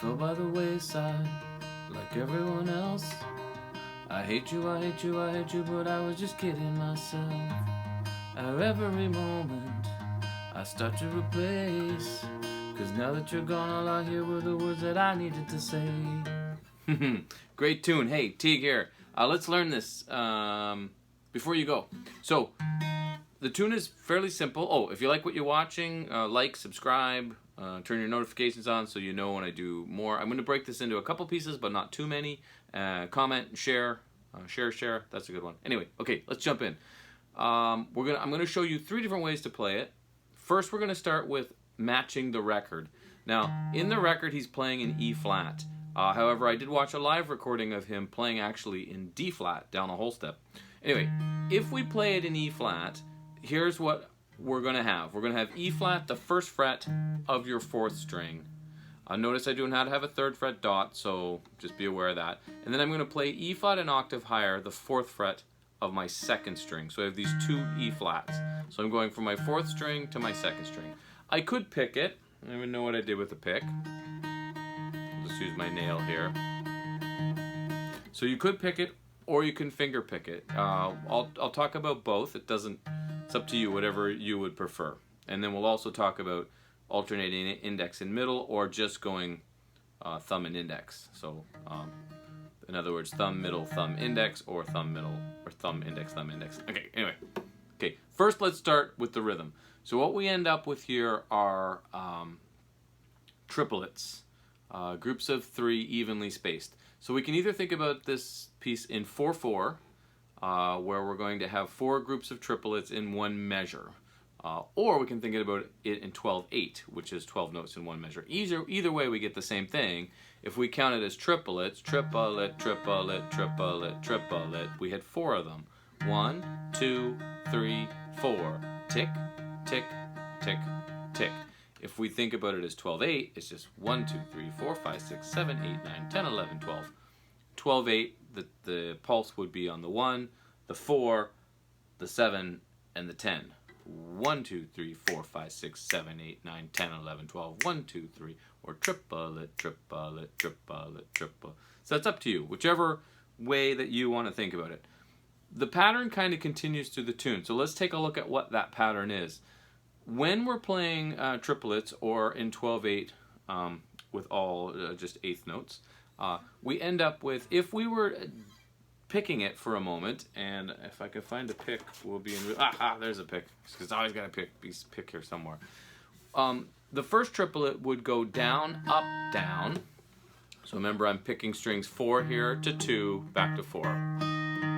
fell by the wayside like everyone else. I hate you, I hate you, I hate you, but I was just kidding myself. At every moment I start to replace, 'cause now that you're gone, all I hear were the words that I needed to say. Great tune. Hey, Teague here. Let's learn this before you go. So, the tune is fairly simple. Oh, if you like what you're watching, like, subscribe, turn your notifications on so you know when I do more. I'm going to break this into a couple pieces, but not too many. Comment, share, share. That's a good one. Anyway, okay, let's jump in. I'm going to show you 3 different ways to play it. First, we're going to start with matching the record. Now, in the record, he's playing in E flat. However, I did watch a live recording of him playing actually in D flat, down a whole step. Anyway, if we play it in E flat, here's what we're going to have. We're going to have E flat, the 1st fret of your 4th string. Notice I don't know how to have a 3rd fret dot, so just be aware of that. And then I'm going to play E flat an octave higher, the 4th fret of my 2nd string. So I have these 2 E flats. So I'm going from my 4th string to my 2nd string. I could pick it. I don't even know what I did with the pick. I'll just use my nail here. So you could pick it, or you can finger pick it. I'll talk about both. It's up to you, whatever you would prefer. And then we'll also talk about alternating index and middle, or just going thumb and index. So in other words, thumb, middle, thumb, index, or thumb, middle, or thumb, index, thumb, index. Okay, anyway. Okay, first let's start with the rhythm. So what we end up with here are triplets, groups of 3 evenly spaced. So we can either think about this piece in 4/4, where we're going to have 4 groups of triplets in one measure. Or we can think about it in 12/8, which is 12 notes in one measure. Either way, we get the same thing. If we count it as triplets, triplet, triplet, triplet, triplet, we had 4 of them. 1, 2, 3, 4. Tick, tick, tick, tick. If we think about it as 12/8, it's just 1, 2, 3, 4, 5, 6, 7, 8, 9, 10, 11, 12. 12/8, the pulse would be on the 1, the 4, the 7, and the 10. 1, 2, 3, 4, 5, 6, 7, 8, 9, 10, 11, 12. 1, 2, 3, or triplet, triplet, triplet, triplet. So that's up to you, whichever way that you want to think about it. The pattern kind of continues through the tune. So let's take a look at what that pattern is. When we're playing triplets, or in 12/8 with all just 8th notes, we end up with, if we were picking it for a moment, and if I could find a pick, we'll be in. There's a pick, because I always got a pick here somewhere. The first triplet would go down, up, down. So remember, I'm picking strings 4 here to 2, back to 4.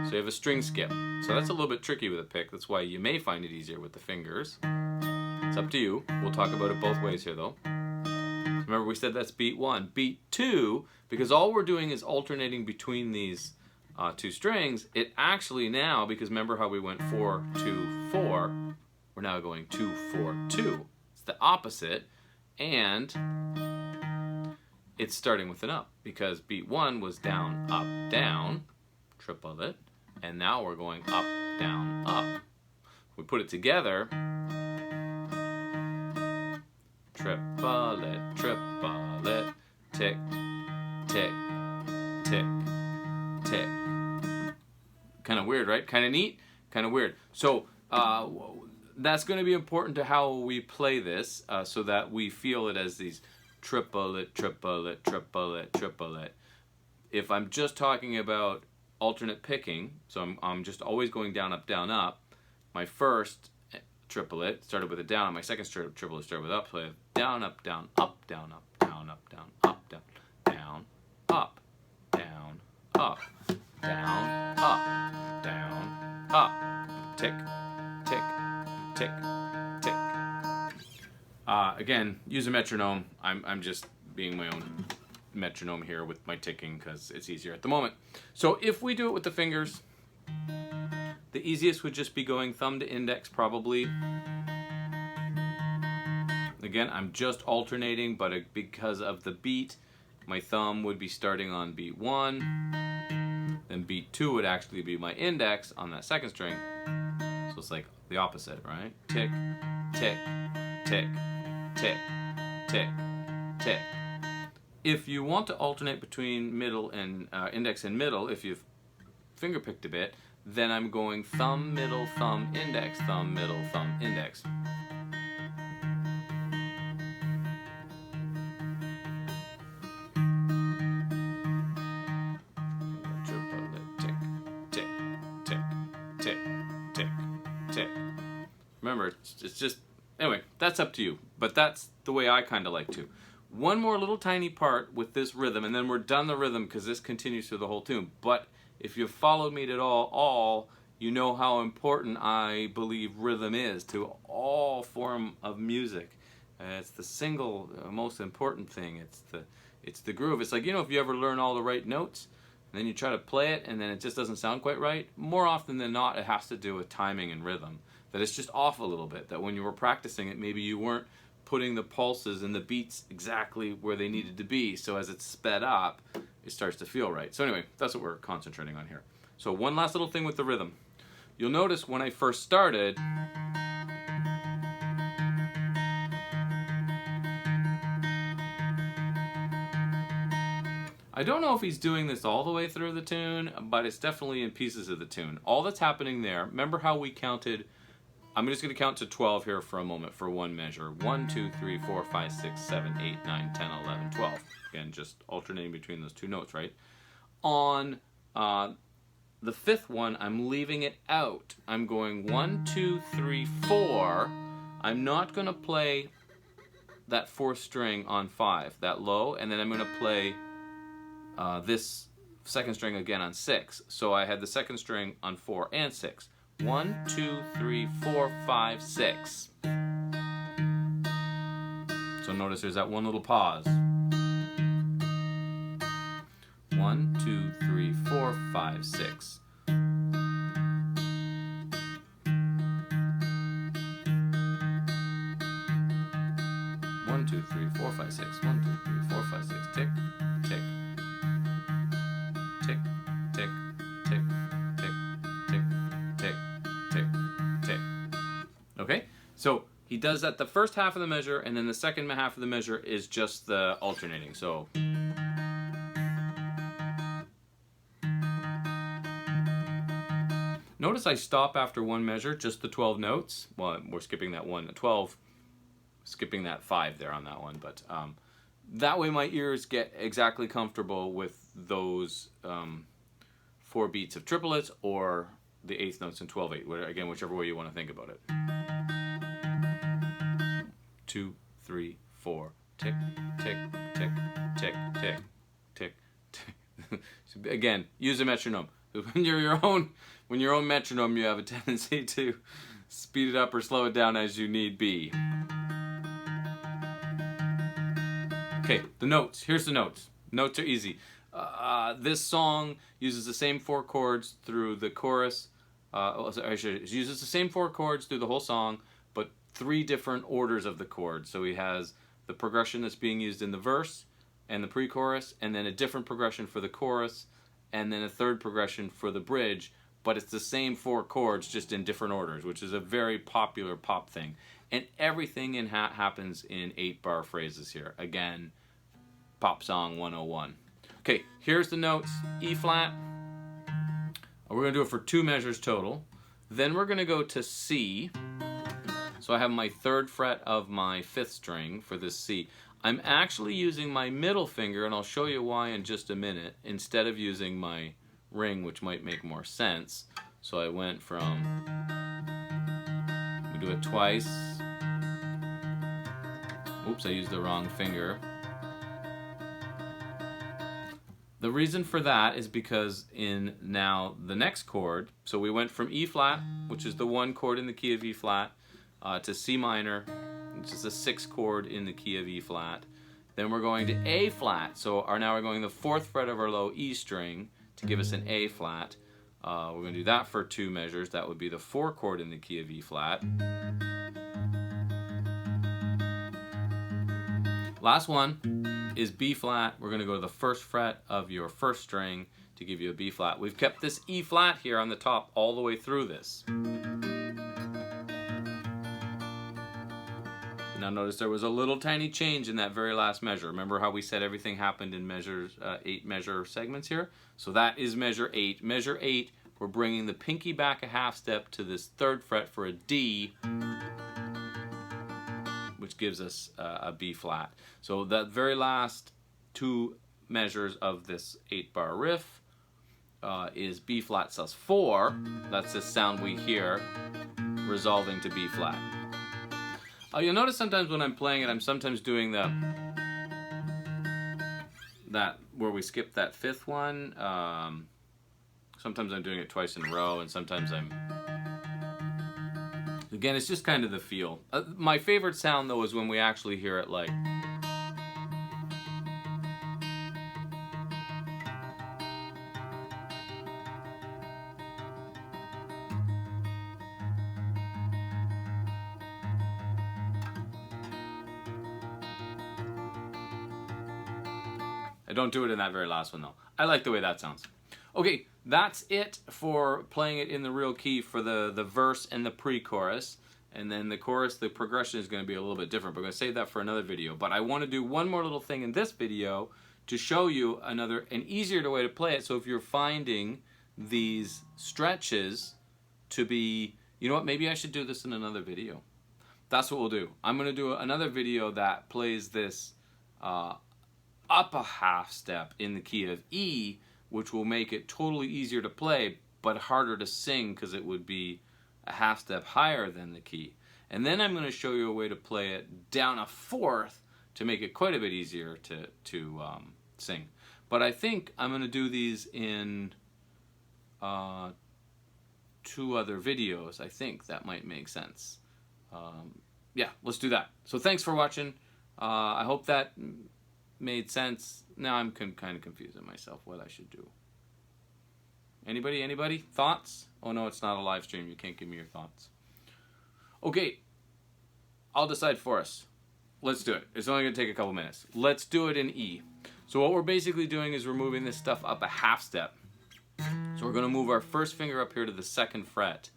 So you have a string skip. So that's a little bit tricky with a pick. That's why you may find it easier with the fingers. It's up to you. We'll talk about it both ways here, though. Remember, we said that's beat 1. Beat 2, because all we're doing is alternating between these 2 strings, it actually now, because remember how we went 4, 2, 4, we're now going 2, 4, 2. It's the opposite, and it's starting with an up, because beat 1 was down, up, down, triplet, and now we're going up, down, up. We put it together, triplet, triplet, tick, tick, tick, tick. Kind of weird, right? Kind of neat, kind of weird. So that's going to be important to how we play this, so that we feel it as these triplet, triplet, triplet, triplet. If I'm just talking about alternate picking, so I'm just always going down, up, my first triplet started with a down, my second triplet started with up, so I have down, up, down, up, down, up, down, up, down, up, down, down, up, down, up, down, up, down, up, tick, tick, tick, tick. Again, use a metronome. I'm just being my own metronome here with my ticking, because it's easier at the moment. So if we do it with the fingers, the easiest would just be going thumb to index, probably. Again, I'm just alternating, but because of the beat, my thumb would be starting on beat 1, then beat 2 would actually be my index on that 2nd string. So it's like the opposite, right? Tick, tick, tick, tick, tick, tick. If you want to alternate between middle and index and middle, if you've finger picked a bit, then I'm going thumb, middle, thumb, index, thumb, middle, thumb, index. Tick, tick, tick, tick, tick, tick. Remember, it's just, anyway, that's up to you. But that's the way I kind of like to. One more little tiny part with this rhythm, and then we're done the rhythm because this continues through the whole tune. But if you've followed me at all, you know how important I believe rhythm is to all form of music. It's the single most important thing. It's the groove. It's like, you know, if you ever learn all the right notes, and then you try to play it, and then it just doesn't sound quite right, more often than not, it has to do with timing and rhythm. That it's just off a little bit. That when you were practicing it, maybe you weren't putting the pulses and the beats exactly where they needed to be, so as it's sped up, it starts to feel right. So anyway, that's what we're concentrating on here. So one last little thing with the rhythm. You'll notice when I first started, I don't know if he's doing this all the way through the tune, but it's definitely in pieces of the tune. All that's happening there, remember how we counted, I'm just going to count to 12 here for a moment for one measure. 1, 2, 3, 4, 5, 6, 7, 8, 9, 10, 11, 12. Again, just alternating between those two notes, right? On the fifth one, I'm leaving it out. I'm going 1, 2, 3, 4. I'm not going to play that fourth string on 5, that low, and then I'm going to play this second string again on 6. So I had the second string on 4 and 6. 1, 2, 3, 4, 5, 6. So notice there's that one little pause. 1, 2, 3, 4, 5, 6. One, two, three, four, five, six. 1, 2, 3, 4, 5, 6. Tick, tick, tick, tick, tick, tick, tick, tick, tick, tick. Okay? So he does that the first half of the measure, and then the second half of the measure is just the alternating. So notice I stop after one measure, just the 12 notes. Well, we're skipping that one, the 12, skipping that 5 there on that one, but that way my ears get exactly comfortable with those 4 beats of triplets or the eighth notes in 12/8, again, whichever way you want to think about it. 2, 3, 4, tick, tick, tick, tick, tick, tick, tick. So again, use a metronome. When you're your own metronome, you have a tendency to speed it up or slow it down as you need be. Okay, the notes. Here's the notes. Notes are easy. This song uses the same 4 chords through the chorus. It uses the same 4 chords through the whole song, but 3 different orders of the chords. So he has the progression that's being used in the verse and the pre-chorus, and then a different progression for the chorus, and then a third progression for the bridge, but it's the same 4 chords just in different orders, which is a very popular pop thing. And everything happens in 8-bar phrases here. Again, Pop Song 101. Okay, here's the notes. E flat. We're going to do it for 2 measures total. Then we're going to go to C. So I have my 3rd fret of my 5th string for this C. I'm actually using my middle finger, and I'll show you why in just a minute, instead of using my ring, which might make more sense. So I went from, we do it twice. Oops, I used the wrong finger. The reason for that is because in now the next chord, so we went from E flat, which is the 1 chord in the key of E flat, to C minor, which is a 6 chord in the key of E flat. Then we're going to A flat, so now we're going the 4th fret of our low E string to give us an A flat. We're going to do that for 2 measures. That would be the 4 chord in the key of E flat. Last one is B flat. We're going to go to the 1st fret of your 1st string to give you a B flat. We've kept this E flat here on the top all the way through this. Now notice there was a little tiny change in that very last measure. Remember how we said everything happened in measures, 8 measure segments here? So that is measure 8. Measure 8, we're bringing the pinky back a half step to this 3rd fret for a D, which gives us a B flat. So that very last 2 measures of this 8-bar riff is B flat sus4. That's the sound we hear resolving to B flat. You'll notice sometimes when I'm playing it, I'm sometimes doing that where we skip that 5th one. Sometimes I'm doing it twice in a row, and sometimes again, it's just kind of the feel. My favorite sound though is when we actually hear it like. I don't do it in that very last one though. I like the way that sounds. Okay, that's it for playing it in the real key for the verse and the pre-chorus. And then the chorus, the progression is going to be a little bit different. But I'm going to save that for another video. But I want to do one more little thing in this video to show you an easier way to play it. So if you're finding these stretches to be, you know what, maybe I should do this in another video. That's what we'll do. I'm going to do another video that plays this up a half step in the key of E, which will make it totally easier to play, but harder to sing because it would be a half step higher than the key. And then I'm going to show you a way to play it down a 4th to make it quite a bit easier to sing. But I think I'm going to do these in 2 other videos. I think that might make sense. Yeah, let's do that. So thanks for watching. I hope that made sense. Now I'm kind of confusing myself what I should do. Anybody? Thoughts? Oh no, it's not a live stream. You can't give me your thoughts. Okay, I'll decide for us. Let's do it. It's only going to take a couple minutes. Let's do it in E. So what we're basically doing is we're moving this stuff up a half step. So we're going to move our first finger up here to the 2nd fret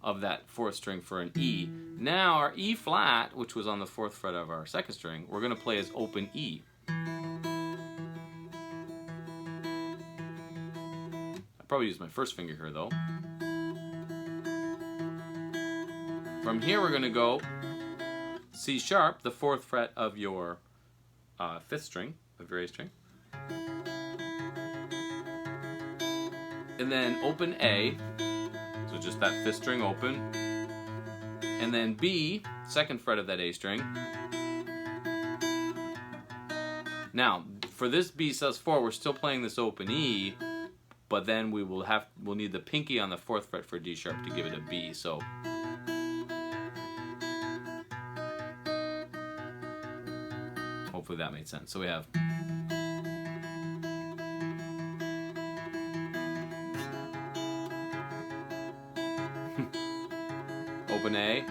of that 4th string for an E. Now our E flat, which was on the 4th fret of our 2nd string, we're going to play as open E. Probably use my first finger here though. From here we're going to go C sharp, the 4th fret of your 5th string, of your A string. And then open A, so just that 5th string open. And then B, 2nd fret of that A string. Now, for this B sus4, we're still playing this open E, but then we'll need the pinky on the 4th fret for D sharp to give it a B. So hopefully that made sense. So we have open A,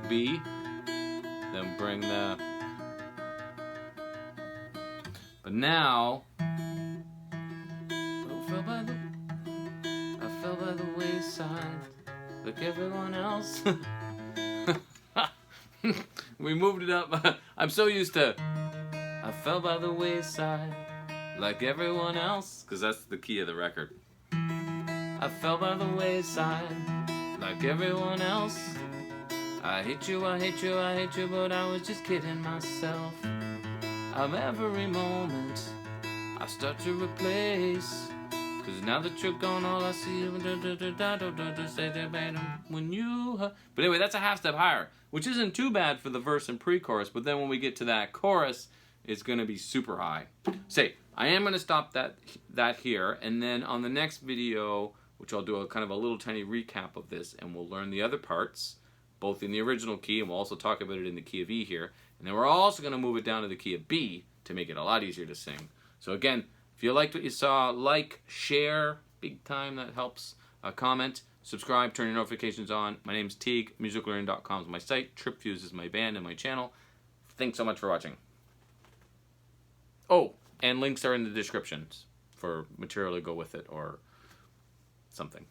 B, then bring the. But now, I fell by the wayside, like everyone else. We moved it up. I'm so used to, I fell by the wayside, like everyone else, because that's the key of the record. I fell by the wayside, like everyone else. I hate you, I hate you, I hate you, but I was just kidding myself. Every moment I start to replace, cause now that you're gone all I see is when you. But anyway, that's a half step higher, which isn't too bad for the verse and pre-chorus, but then when we get to that chorus, it's going to be super high. Say, I am going to stop that here, and then on the next video, which I'll do a kind of a little tiny recap of this, and we'll learn the other parts, both in the original key, and we'll also talk about it in the key of E here. And then we're also going to move it down to the key of B to make it a lot easier to sing. So again, if you liked what you saw, like, share, big time, that helps. Comment, subscribe, turn your notifications on. My name's Teague, musicallearning.com is my site, TripFuse is my band and my channel. Thanks so much for watching. Oh, and links are in the descriptions for material to go with it or something.